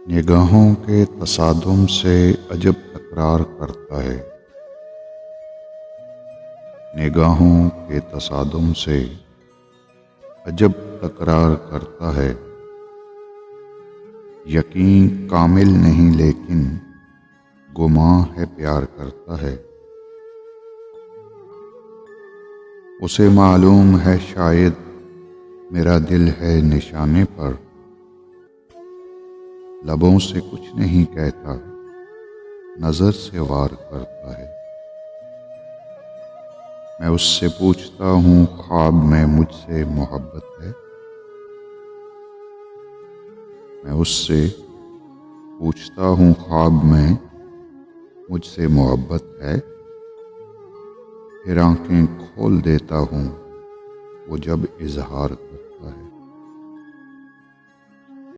निगाहों के तसादुम से अजब तकरार करता है। निगाहों के तसादुम से अजब तकरार करता है। यकीन कामिल नहीं लेकिन गुमां है प्यार करता है। उसे मालूम है शायद मेरा दिल है निशाने पर। लबों से कुछ नहीं कहता, नजर से वार करता है। मैं उससे पूछता हूँ ख्वाब में मुझसे मोहब्बत है। मैं उससे पूछता हूँ ख्वाब में मुझसे मोहब्बत है। फिर आंखें खोल देता हूँ वो जब इजहार करता है।